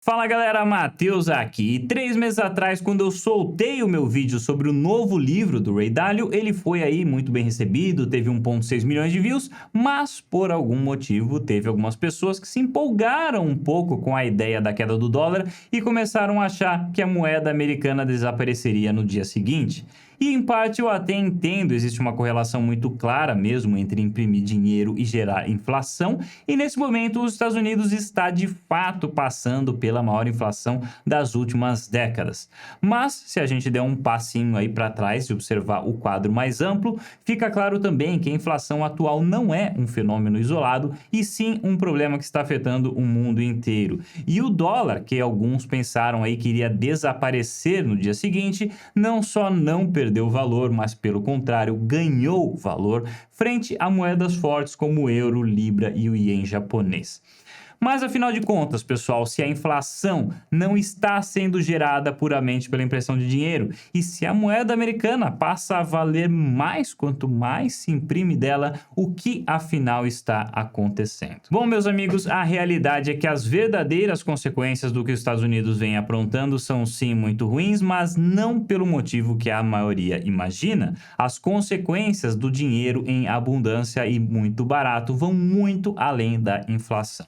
Fala galera, Matheus aqui. 3 meses atrás, quando eu soltei o meu vídeo sobre o novo livro do Ray Dalio, ele foi aí muito bem recebido, teve 1,6 milhões de views, mas por algum motivo teve algumas pessoas que se empolgaram um pouco com a ideia da queda do dólar e começaram a achar que a moeda americana desapareceria no dia seguinte. E em parte eu até entendo, existe uma correlação muito clara mesmo entre imprimir dinheiro e gerar inflação, e nesse momento os Estados Unidos está de fato passando pela maior inflação das últimas décadas. Mas se a gente der um passinho aí para trás e observar o quadro mais amplo, fica claro também que a inflação atual não é um fenômeno isolado, e sim um problema que está afetando o mundo inteiro. E o dólar, que alguns pensaram aí que iria desaparecer no dia seguinte, não só não perdeu valor, mas pelo contrário, ganhou valor frente a moedas fortes como o euro, libra e o ien japonês. Mas afinal de contas, pessoal, se a inflação não está sendo gerada puramente pela impressão de dinheiro, e se a moeda americana passa a valer mais quanto mais se imprime dela, o que afinal está acontecendo? Bom, meus amigos, a realidade é que as verdadeiras consequências do que os Estados Unidos vem aprontando são sim muito ruins, mas não pelo motivo que a maioria imagina. As consequências do dinheiro em abundância e muito barato vão muito além da inflação.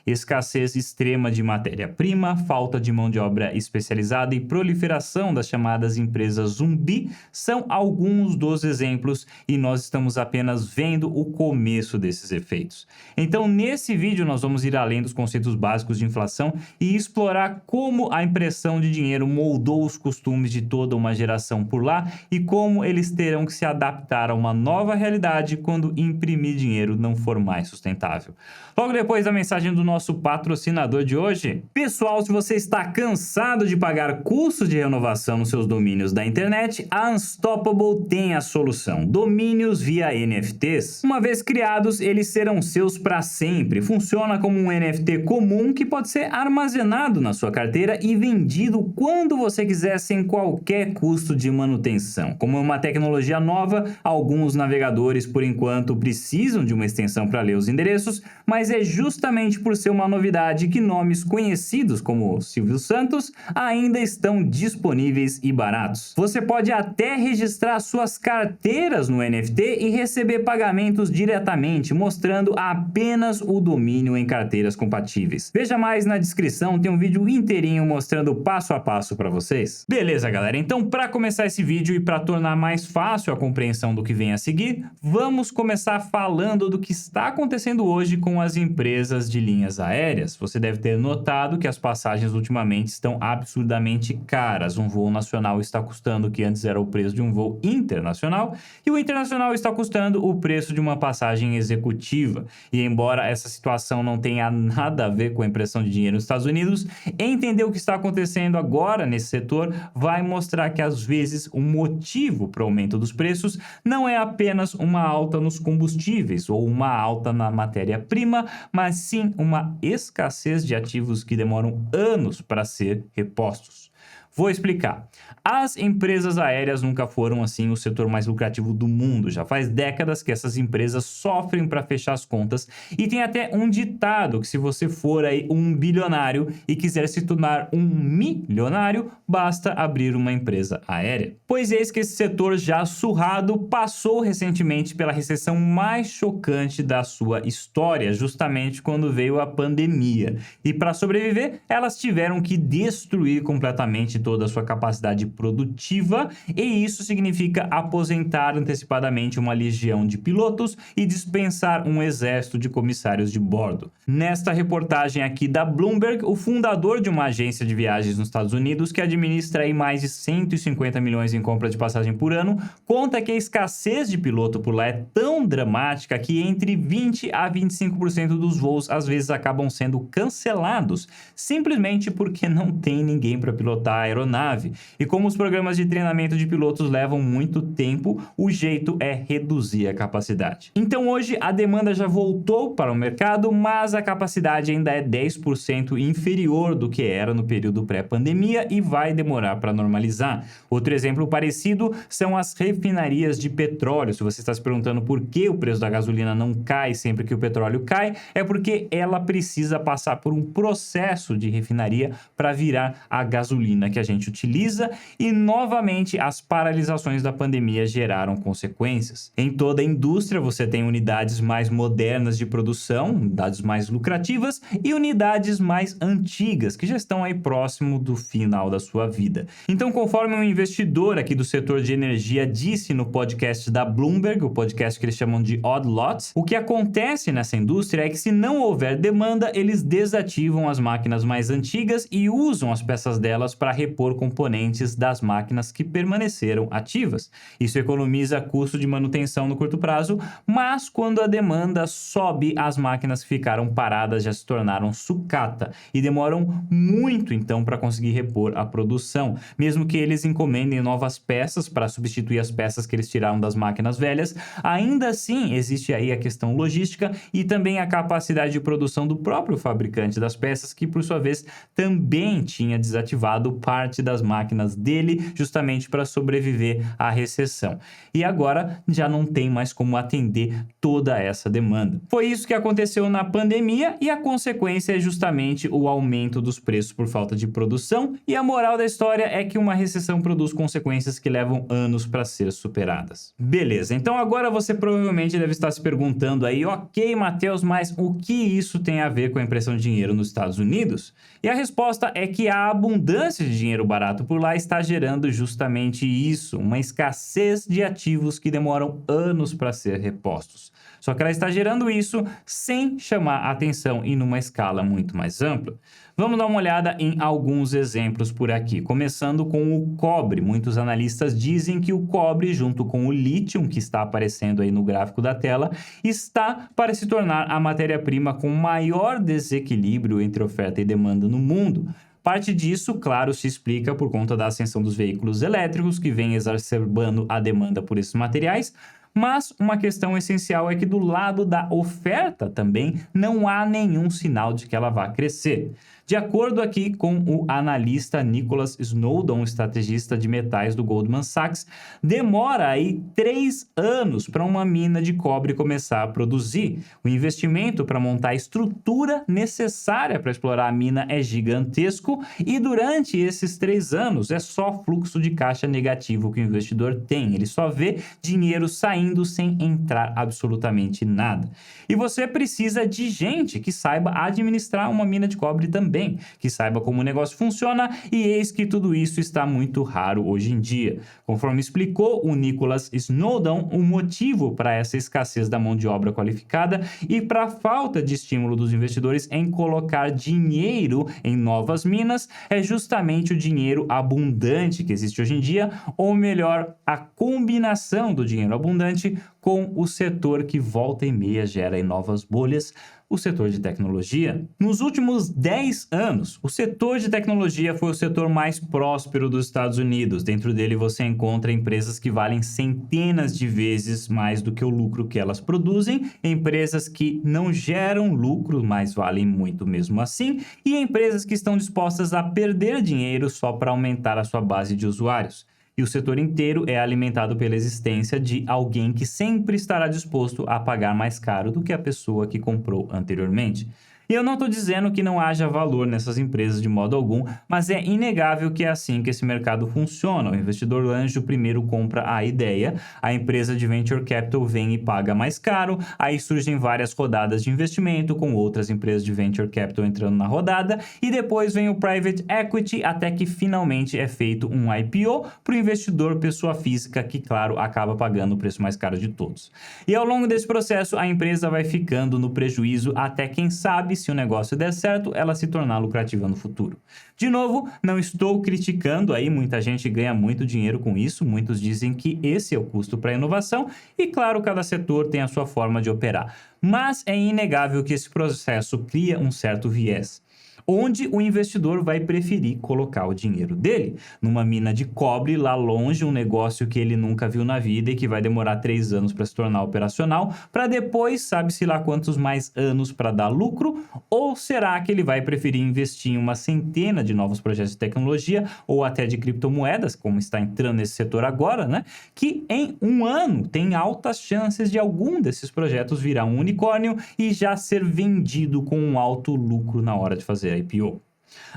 Escassez extrema de matéria-prima, falta de mão de obra especializada e proliferação das chamadas empresas zumbi são alguns dos exemplos, e nós estamos apenas vendo o começo desses efeitos. Então, nesse vídeo, nós vamos ir além dos conceitos básicos de inflação e explorar como a impressão de dinheiro moldou os costumes de toda uma geração por lá e como eles terão que se adaptar a uma nova realidade quando imprimir dinheiro não for mais sustentável. Logo depois da mensagem do nosso patrocinador de hoje. Pessoal, se você está cansado de pagar custos de renovação nos seus domínios da internet, a Unstoppable tem a solução. Domínios via NFTs. Uma vez criados, eles serão seus para sempre. Funciona como um NFT comum que pode ser armazenado na sua carteira e vendido quando você quiser sem qualquer custo de manutenção. Como é uma tecnologia nova, alguns navegadores, por enquanto, precisam de uma extensão para ler os endereços, mas é justamente por ser uma novidade que nomes conhecidos como Silvio Santos ainda estão disponíveis e baratos. Você pode até registrar suas carteiras no NFT e receber pagamentos diretamente, mostrando apenas o domínio em carteiras compatíveis. Veja mais na descrição, tem um vídeo inteirinho mostrando passo a passo para vocês. Beleza, galera? Então, para começar esse vídeo e para tornar mais fácil a compreensão do que vem a seguir, vamos começar falando do que está acontecendo hoje com as empresas de linhas aéreas. Você deve ter notado que as passagens ultimamente estão absurdamente caras. Um voo nacional está custando o que antes era o preço de um voo internacional, e o internacional está custando o preço de uma passagem executiva. E embora essa situação não tenha nada a ver com a impressão de dinheiro nos Estados Unidos, entender o que está acontecendo agora nesse setor vai mostrar que às vezes o motivo para o aumento dos preços não é apenas uma alta nos combustíveis ou uma alta na matéria-prima, mas sim uma escassez de ativos que demoram anos para ser repostos. Vou explicar. As empresas aéreas nunca foram, assim, o setor mais lucrativo do mundo. Já faz décadas que essas empresas sofrem para fechar as contas, e tem até um ditado que se você for aí um bilionário e quiser se tornar um milionário, basta abrir uma empresa aérea. Pois eis que esse setor já surrado passou recentemente pela recessão mais chocante da sua história, justamente quando veio a pandemia. E para sobreviver, elas tiveram que destruir completamente toda a sua capacidade produtiva, e isso significa aposentar antecipadamente uma legião de pilotos e dispensar um exército de comissários de bordo. Nesta reportagem aqui da Bloomberg, o fundador de uma agência de viagens nos Estados Unidos, que administra aí mais de 150 milhões em compra de passagem por ano, conta que a escassez de piloto por lá é tão dramática que entre 20 a 25% dos voos às vezes acabam sendo cancelados, simplesmente porque não tem ninguém para pilotar a aeronave. E como os programas de treinamento de pilotos levam muito tempo, o jeito é reduzir a capacidade. Então hoje a demanda já voltou para o mercado, mas a capacidade ainda é 10% inferior do que era no período pré-pandemia e vai demorar para normalizar. Outro exemplo parecido são as refinarias de petróleo. Se você está se perguntando por que o preço da gasolina não cai sempre que o petróleo cai, é porque ela precisa passar por um processo de refinaria para virar a gasolina que a gente utiliza, e novamente as paralisações da pandemia geraram consequências. Em toda a indústria você tem unidades mais modernas de produção, unidades mais lucrativas, e unidades mais antigas que já estão aí próximo do final da sua vida. Então, conforme um investidor aqui do setor de energia disse no podcast da Bloomberg, o podcast que eles chamam de Odd Lots, o que acontece nessa indústria é que se não houver demanda, eles desativam as máquinas mais antigas e usam as peças delas para repor componentes das máquinas que permaneceram ativas. Isso economiza custo de manutenção no curto prazo, mas quando a demanda sobe, as máquinas que ficaram paradas já se tornaram sucata e demoram muito então para conseguir repor a produção. Mesmo que eles encomendem novas peças para substituir as peças que eles tiraram das máquinas velhas, ainda assim existe aí a questão logística e também a capacidade de produção do próprio fabricante das peças, que por sua vez também tinha desativado parte das máquinas dele justamente para sobreviver à recessão. E agora já não tem mais como atender toda essa demanda. Foi isso que aconteceu na pandemia e a consequência é justamente o aumento dos preços por falta de produção, e a moral da história é que uma recessão produz consequências que levam anos para ser superadas. Beleza, então agora você provavelmente deve estar se perguntando aí, ok, Matheus, mas o que isso tem a ver com a impressão de dinheiro nos Estados Unidos? E a resposta é que a abundância de dinheiro barato por lá está gerando justamente isso, uma escassez de ativos que demoram anos para ser repostos. Só que ela está gerando isso sem chamar a atenção e numa escala muito mais ampla. Vamos dar uma olhada em alguns exemplos por aqui, começando com o cobre. Muitos analistas dizem que o cobre, junto com o lítio, que está aparecendo aí no gráfico da tela, está para se tornar a matéria-prima com maior desequilíbrio entre oferta e demanda no mundo. Parte disso, claro, se explica por conta da ascensão dos veículos elétricos, que vem exacerbando a demanda por esses materiais. Mas uma questão essencial é que do lado da oferta também não há nenhum sinal de que ela vá crescer. De acordo aqui com o analista Nicholas Snowdon, estrategista de metais do Goldman Sachs, demora aí 3 anos para uma mina de cobre começar a produzir. O investimento para montar a estrutura necessária para explorar a mina é gigantesco e durante esses 3 anos é só fluxo de caixa negativo que o investidor tem. Ele só vê dinheiro saindo sem entrar absolutamente nada. E você precisa de gente que saiba administrar uma mina de cobre também, que saiba como o negócio funciona, e eis que tudo isso está muito raro hoje em dia. Conforme explicou o Nicholas Snowdon, o motivo para essa escassez da mão de obra qualificada e para a falta de estímulo dos investidores em colocar dinheiro em novas minas é justamente o dinheiro abundante que existe hoje em dia, ou melhor, a combinação do dinheiro abundante com o setor que volta e meia gera em novas bolhas, o setor de tecnologia. Nos últimos 10 anos, o setor de tecnologia foi o setor mais próspero dos Estados Unidos. Dentro dele você encontra empresas que valem centenas de vezes mais do que o lucro que elas produzem, empresas que não geram lucro, mas valem muito mesmo assim, e empresas que estão dispostas a perder dinheiro só para aumentar a sua base de usuários. E o setor inteiro é alimentado pela existência de alguém que sempre estará disposto a pagar mais caro do que a pessoa que comprou anteriormente. E eu não estou dizendo que não haja valor nessas empresas de modo algum, mas é inegável que é assim que esse mercado funciona. O investidor anjo primeiro compra a ideia, a empresa de venture capital vem e paga mais caro, aí surgem várias rodadas de investimento com outras empresas de venture capital entrando na rodada, e depois vem o private equity até que finalmente é feito um IPO para o investidor pessoa física que, claro, acaba pagando o preço mais caro de todos. E ao longo desse processo, a empresa vai ficando no prejuízo até, quem sabe, se o negócio der certo, ela se tornar lucrativa no futuro. De novo, não estou criticando aí, muita gente ganha muito dinheiro com isso, muitos dizem que esse é o custo para a inovação e, claro, cada setor tem a sua forma de operar. Mas é inegável que esse processo cria um certo viés. onde o investidor vai preferir colocar o dinheiro dele. Numa mina de cobre lá longe, um negócio que ele nunca viu na vida e que vai demorar 3 anos para se tornar operacional, para depois, sabe-se lá quantos mais anos para dar lucro? Ou será que ele vai preferir investir em uma centena de novos projetos de tecnologia ou até de criptomoedas, como está entrando nesse setor agora, né? Que em um ano tem altas chances de algum desses projetos virar um unicórnio e já ser vendido com um alto lucro na hora de fazer a IPO.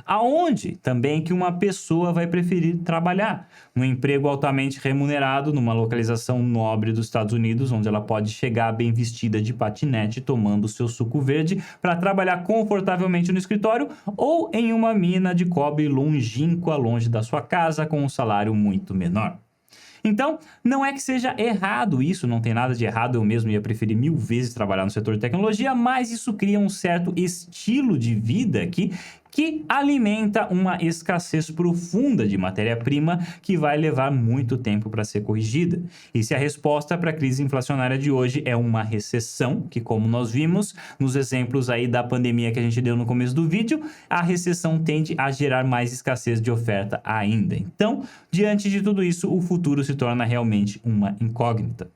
Aonde também que uma pessoa vai preferir trabalhar? Um emprego altamente remunerado, numa localização nobre dos Estados Unidos, onde ela pode chegar bem vestida de patinete, tomando seu suco verde, para trabalhar confortavelmente no escritório, ou em uma mina de cobre longínqua, longe da sua casa, com um salário muito menor. Então, não é que seja errado isso, não tem nada de errado, eu mesmo ia preferir 1000 vezes trabalhar no setor de tecnologia, mas isso cria um certo estilo de vida que alimenta uma escassez profunda de matéria-prima que vai levar muito tempo para ser corrigida. E se a resposta para a crise inflacionária de hoje é uma recessão, que como nós vimos nos exemplos aí da pandemia que a gente deu no começo do vídeo, a recessão tende a gerar mais escassez de oferta ainda. Então, diante de tudo isso, o futuro se torna realmente uma incógnita.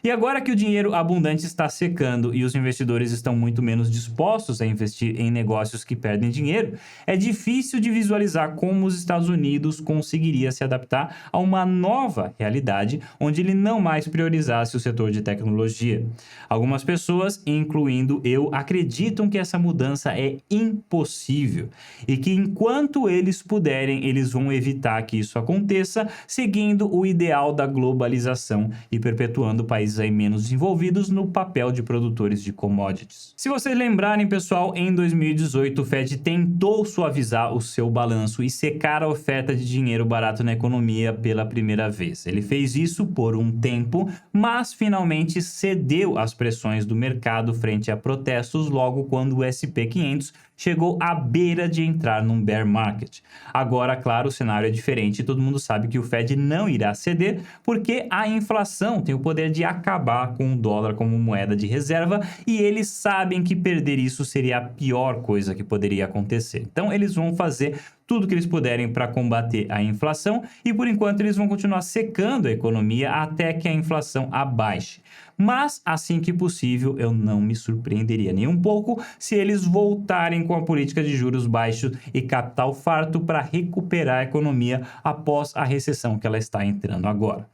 E agora que o dinheiro abundante está secando e os investidores estão muito menos dispostos a investir em negócios que perdem dinheiro, é difícil de visualizar como os Estados Unidos conseguiria se adaptar a uma nova realidade onde ele não mais priorizasse o setor de tecnologia. Algumas pessoas, incluindo eu, acreditam que essa mudança é impossível e que enquanto eles puderem, eles vão evitar que isso aconteça, seguindo o ideal da globalização e perpetuando países aí menos desenvolvidos no papel de produtores de commodities. Se vocês lembrarem, pessoal, em 2018 o Fed tentou suavizar o seu balanço e secar a oferta de dinheiro barato na economia pela primeira vez. Ele fez isso por um tempo, mas finalmente cedeu às pressões do mercado frente a protestos logo quando o S&P 500 chegou à beira de entrar num bear market. Agora, claro, o cenário é diferente e todo mundo sabe que o Fed não irá ceder porque a inflação tem o poder de acabar com o dólar como moeda de reserva e eles sabem que perder isso seria a pior coisa que poderia acontecer. Então, eles vão fazer tudo que eles puderem para combater a inflação e, por enquanto, eles vão continuar secando a economia até que a inflação abaixe. Mas, assim que possível, eu não me surpreenderia nem um pouco se eles voltarem com a política de juros baixos e capital farto para recuperar a economia após a recessão que ela está entrando agora.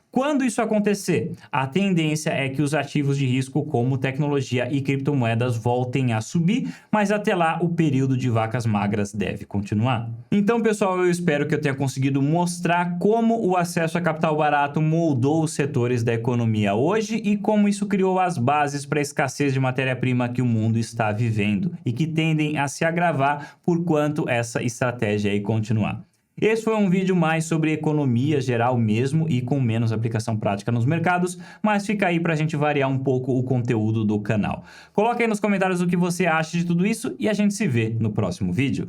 Quando isso acontecer, a tendência é que os ativos de risco como tecnologia e criptomoedas voltem a subir, mas até lá o período de vacas magras deve continuar. Então, pessoal, eu espero que eu tenha conseguido mostrar como o acesso a capital barato moldou os setores da economia hoje e como isso criou as bases para a escassez de matéria-prima que o mundo está vivendo e que tendem a se agravar por quanto essa estratégia aí continuar. Esse foi um vídeo mais sobre economia geral mesmo e com menos aplicação prática nos mercados, mas fica aí para a gente variar um pouco o conteúdo do canal. Coloca aí nos comentários o que você acha de tudo isso e a gente se vê no próximo vídeo.